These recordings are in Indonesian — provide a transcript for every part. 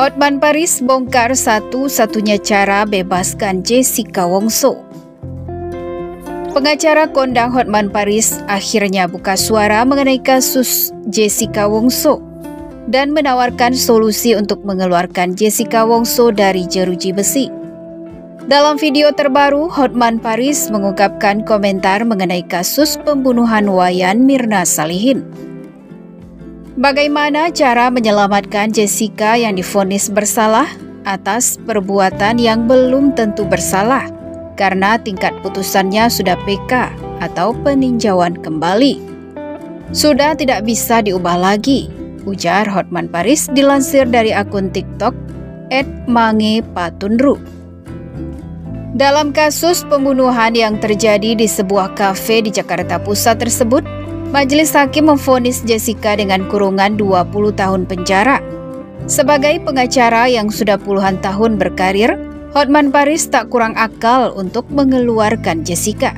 Hotman Paris bongkar satu-satunya cara bebaskan Jessica Wongso. Pengacara kondang Hotman Paris akhirnya buka suara mengenai kasus Jessica Wongso dan menawarkan solusi untuk mengeluarkan Jessica Wongso dari jeruji besi. Dalam video terbaru, Hotman Paris mengungkapkan komentar mengenai kasus pembunuhan Wayan Mirna Salihin. Bagaimana cara menyelamatkan Jessica yang divonis bersalah atas perbuatan yang belum tentu bersalah karena tingkat putusannya sudah PK atau peninjauan kembali. Sudah tidak bisa diubah lagi, ujar Hotman Paris dilansir dari akun TikTok @mangepatunru. Dalam kasus pembunuhan yang terjadi di sebuah kafe di Jakarta Pusat tersebut, Majelis Hakim memvonis Jessica dengan kurungan 20 tahun penjara. Sebagai pengacara yang sudah puluhan tahun berkarir, Hotman Paris tak kurang akal untuk mengeluarkan Jessica.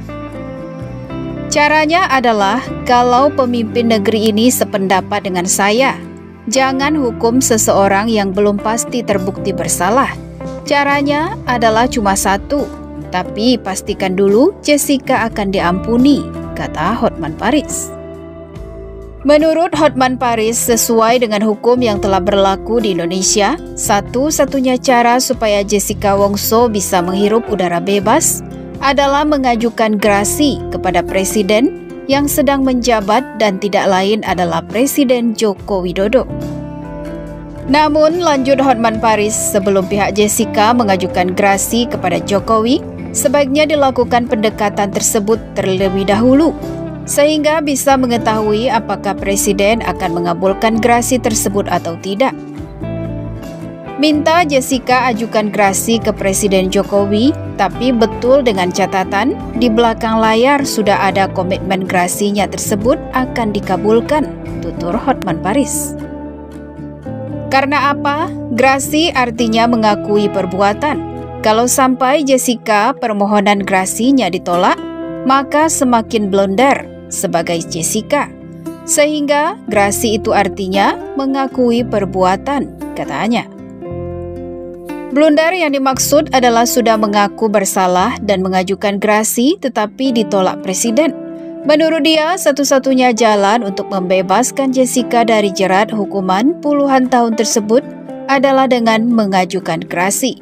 Caranya adalah, kalau pemimpin negeri ini sependapat dengan saya, jangan hukum seseorang yang belum pasti terbukti bersalah. Caranya adalah cuma satu, tapi pastikan dulu Jessica akan diampuni, kata Hotman Paris. Menurut Hotman Paris, sesuai dengan hukum yang telah berlaku di Indonesia, satu-satunya cara supaya Jessica Wongso bisa menghirup udara bebas adalah mengajukan grasi kepada Presiden yang sedang menjabat dan tidak lain adalah Presiden Joko Widodo. Namun, lanjut Hotman Paris, sebelum pihak Jessica mengajukan grasi kepada Jokowi, sebaiknya dilakukan pendekatan tersebut terlebih dahulu, sehingga bisa mengetahui apakah Presiden akan mengabulkan grasi tersebut atau tidak. Minta Jessica ajukan grasi ke Presiden Jokowi, tapi betul dengan catatan, di belakang layar sudah ada komitmen grasinya tersebut akan dikabulkan, tutur Hotman Paris. Karena apa? Grasi artinya mengakui perbuatan. Kalau sampai Jessica permohonan grasinya ditolak, maka semakin blunder sebagai Jessica, sehingga grasi itu artinya mengakui perbuatan, katanya. Blunder yang dimaksud adalah sudah mengaku bersalah dan mengajukan grasi tetapi ditolak Presiden. Menurut dia, satu-satunya jalan untuk membebaskan Jessica dari jerat hukuman puluhan tahun tersebut adalah dengan mengajukan grasi.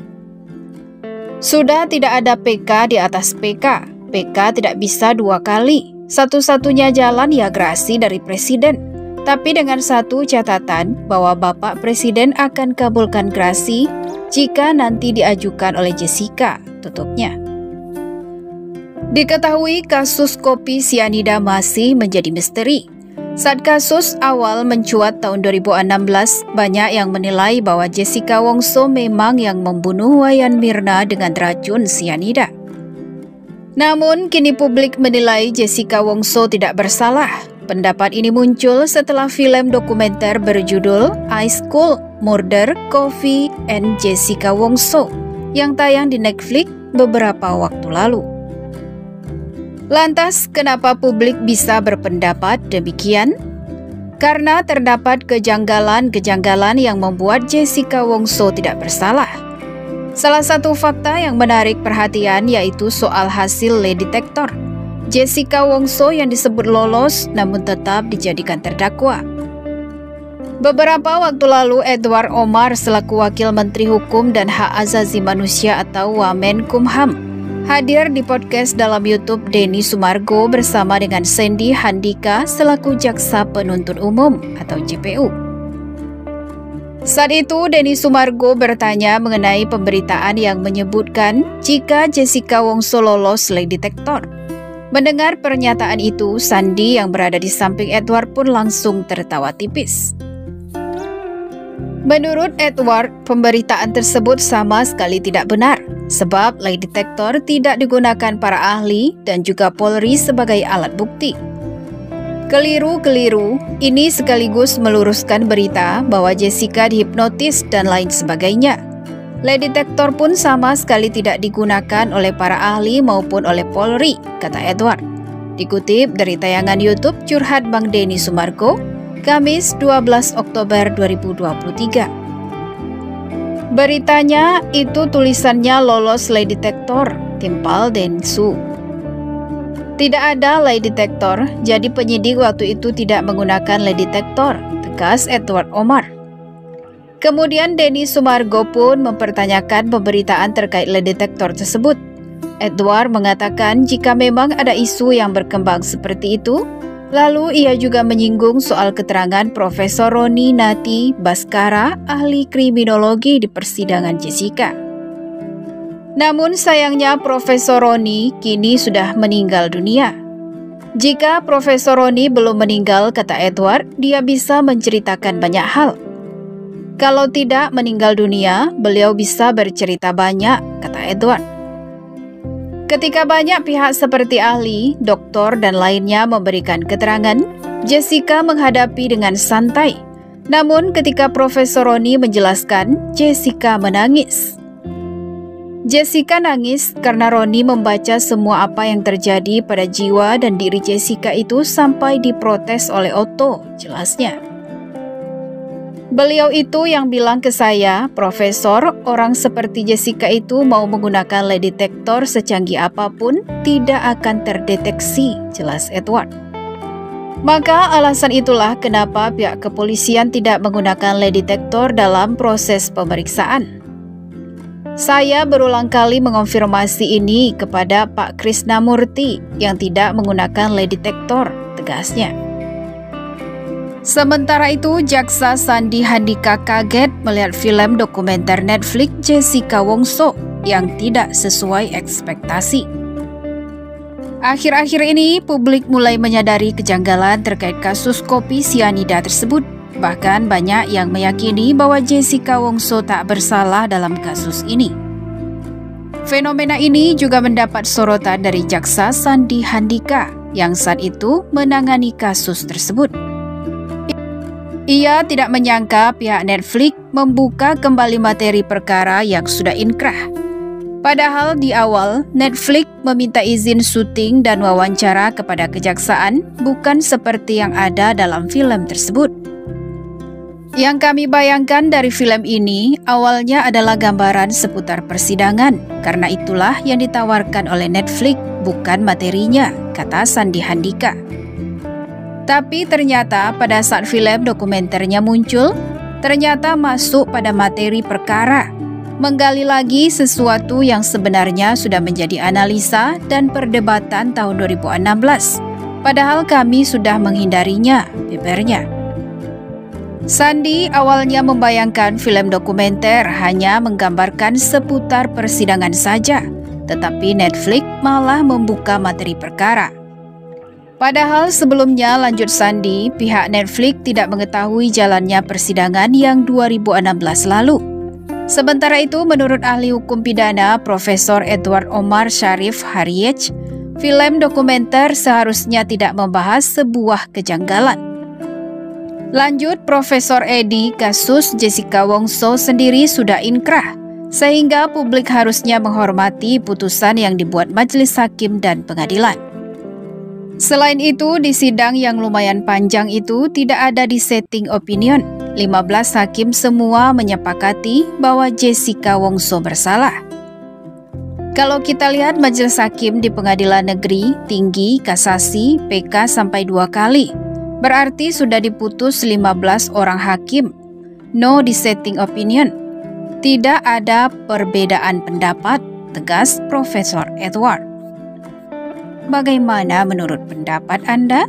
Sudah tidak ada PK di atas PK. PK tidak bisa dua kali. Satu-satunya jalan ya grasi dari Presiden. Tapi dengan satu catatan bahwa Bapak Presiden akan kabulkan grasi jika nanti diajukan oleh Jessica, tutupnya. Diketahui kasus kopi sianida masih menjadi misteri. Saat kasus awal mencuat tahun 2016, banyak yang menilai bahwa Jessica Wongso memang yang membunuh Wayan Mirna dengan racun sianida. Namun, kini publik menilai Jessica Wongso tidak bersalah. Pendapat ini muncul setelah film dokumenter berjudul I School Murder Coffee and Jessica Wongso yang tayang di Netflix beberapa waktu lalu. Lantas, kenapa publik bisa berpendapat demikian? Karena terdapat kejanggalan-kejanggalan yang membuat Jessica Wongso tidak bersalah. Salah satu fakta yang menarik perhatian yaitu soal hasil lie detector. Jessica Wongso yang disebut lolos namun tetap dijadikan terdakwa. Beberapa waktu lalu, Edward Omar selaku Wakil Menteri Hukum dan Hak Asasi Manusia atau Wamenkumham hadir di podcast dalam YouTube Denny Sumargo bersama dengan Sandy Handika selaku Jaksa Penuntut Umum atau JPU. Saat itu, Denny Sumargo bertanya mengenai pemberitaan yang menyebutkan jika Jessica Wongso lolos lie detector. Mendengar pernyataan itu, Sandy yang berada di samping Edward pun langsung tertawa tipis. Menurut Edward, pemberitaan tersebut sama sekali tidak benar, sebab lie detector tidak digunakan para ahli dan juga Polri sebagai alat bukti. Keliru, ini sekaligus meluruskan berita bahwa Jessica dihipnotis dan lain sebagainya. Lie detector pun sama sekali tidak digunakan oleh para ahli maupun oleh Polri, kata Edward. Dikutip dari tayangan YouTube Curhat Bang Denny Sumargo, Kamis 12 Oktober 2023. Beritanya itu tulisannya lolos lie detector, timpal Densu. Tidak ada lie detector, jadi penyidik waktu itu tidak menggunakan lie detector, tegas Edward Omar. Kemudian Denny Sumargo pun mempertanyakan pemberitaan terkait lie detector tersebut. Edward mengatakan jika memang ada isu yang berkembang seperti itu, lalu ia juga menyinggung soal keterangan Profesor Roni Nati Baskara, ahli kriminologi di persidangan Jessica. Namun sayangnya Profesor Roni kini sudah meninggal dunia. Jika Profesor Roni belum meninggal, kata Edward, dia bisa menceritakan banyak hal. Kalau tidak meninggal dunia, beliau bisa bercerita banyak, kata Edward. Ketika banyak pihak seperti ahli, doktor, dan lainnya memberikan keterangan, Jessica menghadapi dengan santai. Namun ketika Profesor Roni menjelaskan, Jessica menangis. Jessica nangis karena Roni membaca semua apa yang terjadi pada jiwa dan diri Jessica itu sampai diprotes oleh Otto, jelasnya. Beliau itu yang bilang ke saya, Profesor, orang seperti Jessica itu mau menggunakan lie detector secanggih apapun tidak akan terdeteksi, jelas Edward. Maka alasan itulah kenapa pihak kepolisian tidak menggunakan lie detector dalam proses pemeriksaan. Saya berulang kali mengonfirmasi ini kepada Pak Krisnamurti yang tidak menggunakan lie detector, tegasnya. Sementara itu, Jaksa Sandi Handika kaget melihat film dokumenter Netflix Jessica Wongso yang tidak sesuai ekspektasi. Akhir-akhir ini, publik mulai menyadari kejanggalan terkait kasus kopi sianida tersebut. Bahkan banyak yang meyakini bahwa Jessica Wongso tak bersalah dalam kasus ini. Fenomena ini juga mendapat sorotan dari Jaksa Sandi Handika yang saat itu menangani kasus tersebut. Ia tidak menyangka pihak Netflix membuka kembali materi perkara yang sudah inkrah. Padahal di awal, Netflix meminta izin syuting dan wawancara kepada kejaksaan, bukan seperti yang ada dalam film tersebut. Yang kami bayangkan dari film ini awalnya adalah gambaran seputar persidangan, karena itulah yang ditawarkan oleh Netflix, bukan materinya, kata Sandi Handika. Tapi ternyata pada saat film dokumenternya muncul, ternyata masuk pada materi perkara, menggali lagi sesuatu yang sebenarnya sudah menjadi analisa dan perdebatan tahun 2016. Padahal kami sudah menghindarinya, bebernya. Sandi awalnya membayangkan film dokumenter hanya menggambarkan seputar persidangan saja, tetapi Netflix malah membuka materi perkara. Padahal sebelumnya, lanjut Sandi, pihak Netflix tidak mengetahui jalannya persidangan yang 2016 lalu. Sementara itu, menurut ahli hukum pidana Profesor Edward Omar Sharif Hariej, film dokumenter seharusnya tidak membahas sebuah kejanggalan. Lanjut Profesor Edi, kasus Jessica Wongso sendiri sudah inkrah, sehingga publik harusnya menghormati putusan yang dibuat majelis hakim dan pengadilan. Selain itu, di sidang yang lumayan panjang itu tidak ada dissenting opinion. 15 hakim semua menyepakati bahwa Jessica Wongso bersalah. Kalau kita lihat majelis hakim di pengadilan negeri, tinggi, kasasi, PK sampai 2 kali. Berarti sudah diputus 15 orang hakim. No dissenting opinion. Tidak ada perbedaan pendapat, tegas Profesor Edward. Bagaimana menurut pendapat Anda?